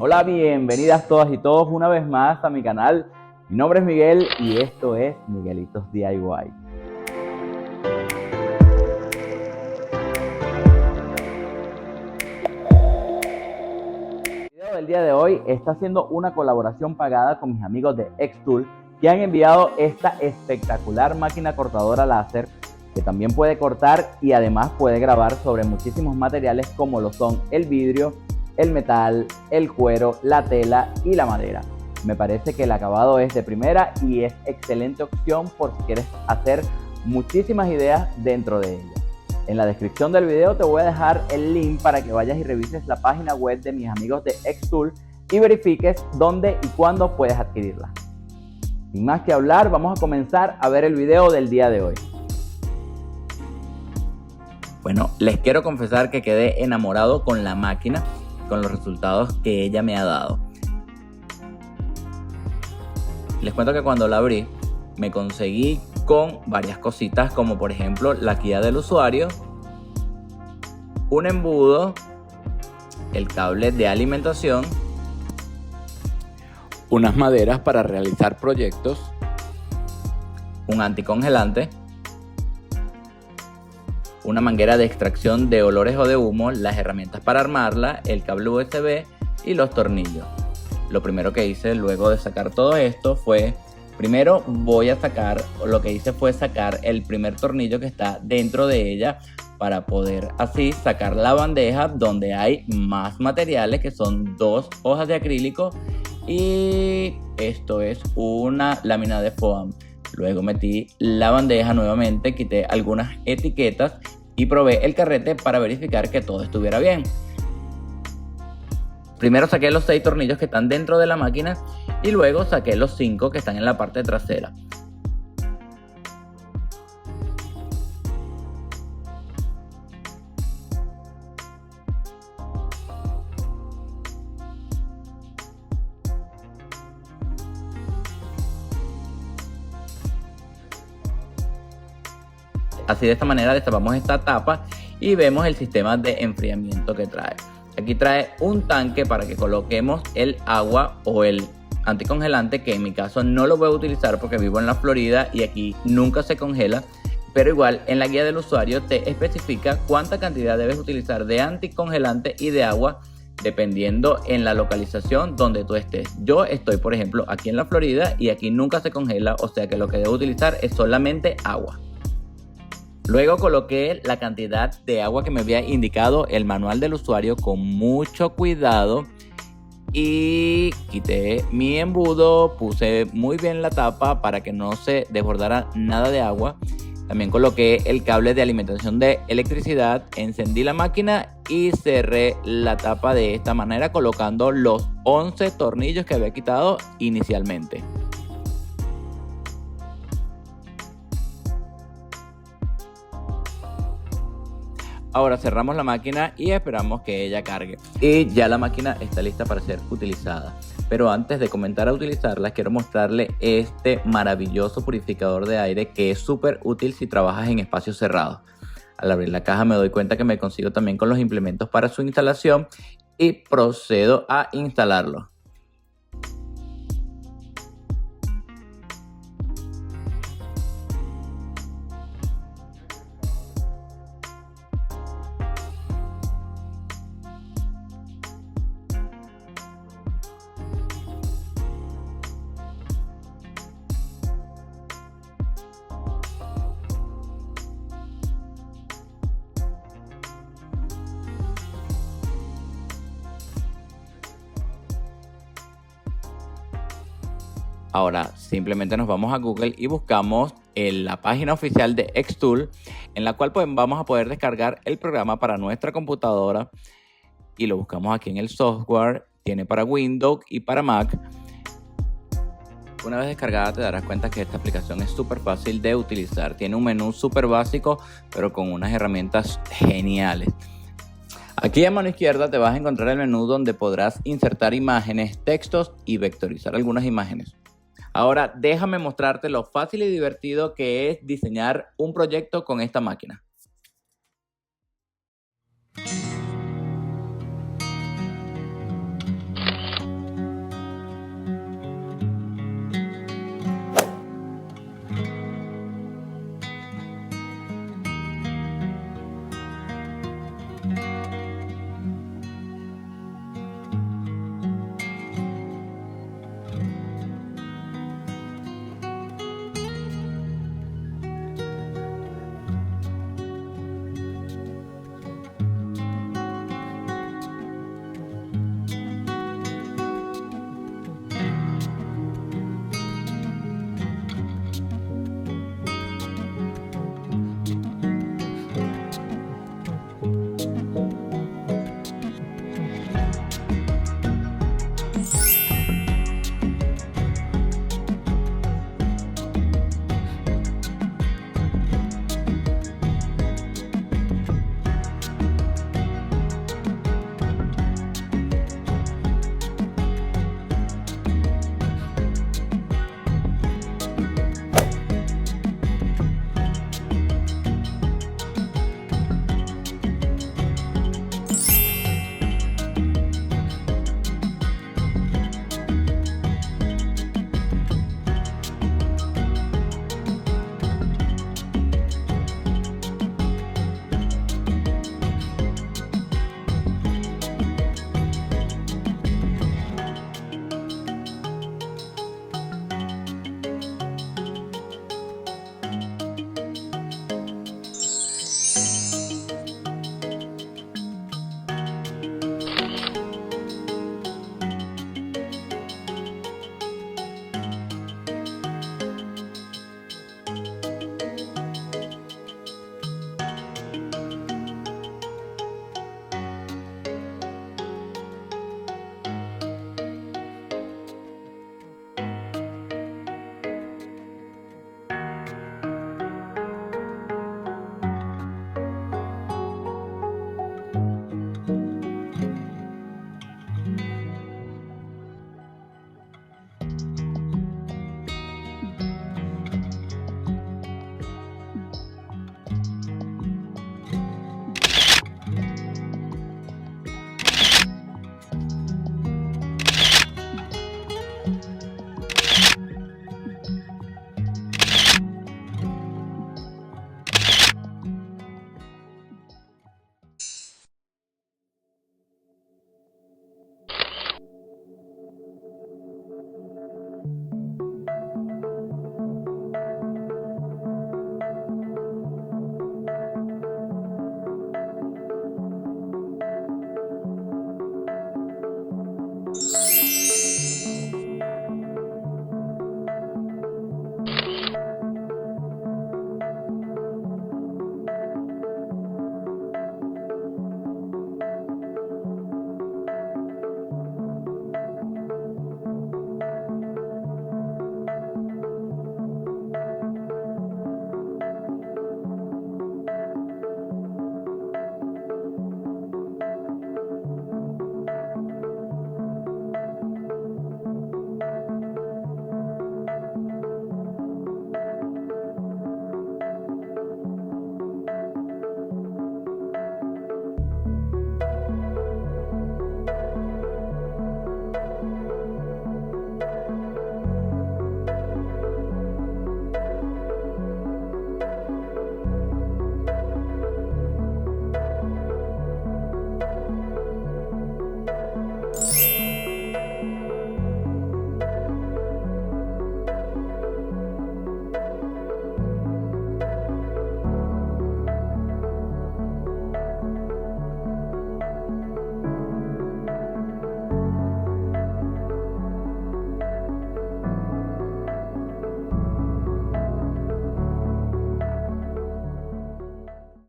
Hola, bienvenidas todas y todos una vez más a mi canal. Mi nombre es Miguel y esto es Miguelitos DIY. El video del día de hoy está haciendo una colaboración pagada con mis amigos de Xtool, que han enviado esta espectacular máquina cortadora láser que también puede cortar y además puede grabar sobre muchísimos materiales como lo son el vidrio, el metal, el cuero, la tela y la madera. Me parece que el acabado es de primera y es excelente opción por si quieres hacer muchísimas ideas dentro de ella. En la descripción del video te voy a dejar el link para que vayas y revises la página web de mis amigos de Xtool y verifiques dónde y cuándo puedes adquirirla. Sin más que hablar, vamos a comenzar a ver el video del día de hoy. Bueno, les quiero confesar que quedé enamorado con la máquina, con los resultados que ella me ha dado. Les cuento que cuando la abrí me conseguí con varias cositas, como por ejemplo la guía del usuario, un embudo, el cable de alimentación, unas maderas para realizar proyectos, un anticongelante, una manguera de extracción de olores o de humo, las herramientas para armarla, el cable USB y los tornillos. Lo primero que hice luego de sacar todo esto fue, primero lo que hice fue sacar el primer tornillo que está dentro de ella para poder así sacar la bandeja donde hay más materiales, que son 2 hojas de acrílico y esto es una lámina de foam. Luego metí la bandeja nuevamente, quité algunas etiquetas y probé el carrete para verificar que todo estuviera bien. Primero saqué los 6 tornillos que están dentro de la máquina y luego saqué los 5 que están en la parte trasera. Así, de esta manera destapamos esta tapa y vemos el sistema de enfriamiento que trae. Aquí trae un tanque para que coloquemos el agua o el anticongelante, que en mi caso no lo voy a utilizar porque vivo en la Florida y aquí nunca se congela. Pero igual en la guía del usuario te especifica cuánta cantidad debes utilizar de anticongelante y de agua dependiendo en la localización donde tú estés. Yo estoy, por ejemplo, aquí en la Florida y aquí nunca se congela, o sea que lo que debo utilizar es solamente agua. Luego coloqué la cantidad de agua que me había indicado el manual del usuario con mucho cuidado y quité mi embudo, puse muy bien la tapa para que no se desbordara nada de agua. También coloqué el cable de alimentación de electricidad, encendí la máquina y cerré la tapa de esta manera colocando los 11 tornillos que había quitado inicialmente. Ahora cerramos la máquina y esperamos que ella cargue. Y ya la máquina está lista para ser utilizada. Pero antes de comenzar a utilizarla, quiero mostrarle este maravilloso purificador de aire que es súper útil si trabajas en espacios cerrados. Al abrir la caja me doy cuenta que me consigo también con los implementos para su instalación y procedo a instalarlo. Ahora simplemente nos vamos a Google y buscamos en la página oficial de Xtool, en la cual vamos a poder descargar el programa para nuestra computadora y lo buscamos aquí en el software. Tiene para Windows y para Mac. Una vez descargada te darás cuenta que esta aplicación es súper fácil de utilizar. Tiene un menú súper básico pero con unas herramientas geniales. Aquí a mano izquierda te vas a encontrar el menú donde podrás insertar imágenes, textos y vectorizar algunas imágenes. Ahora déjame mostrarte lo fácil y divertido que es diseñar un proyecto con esta máquina.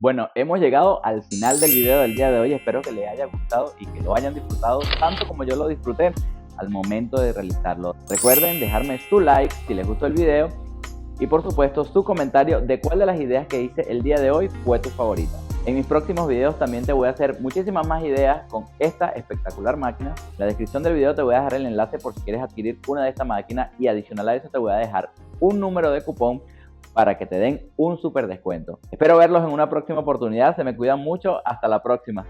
Bueno, hemos llegado al final del video del día de hoy. Espero que les haya gustado y que lo hayan disfrutado tanto como yo lo disfruté al momento de realizarlo. Recuerden dejarme su like si les gustó el video y por supuesto su comentario de cuál de las ideas que hice el día de hoy fue tu favorita. En mis próximos videos también te voy a hacer muchísimas más ideas con esta espectacular máquina. En la descripción del video te voy a dejar el enlace por si quieres adquirir una de estas máquinas y adicional a eso te voy a dejar un número de cupón para que te den un súper descuento. Espero verlos en una próxima oportunidad. Se me cuidan mucho. Hasta la próxima.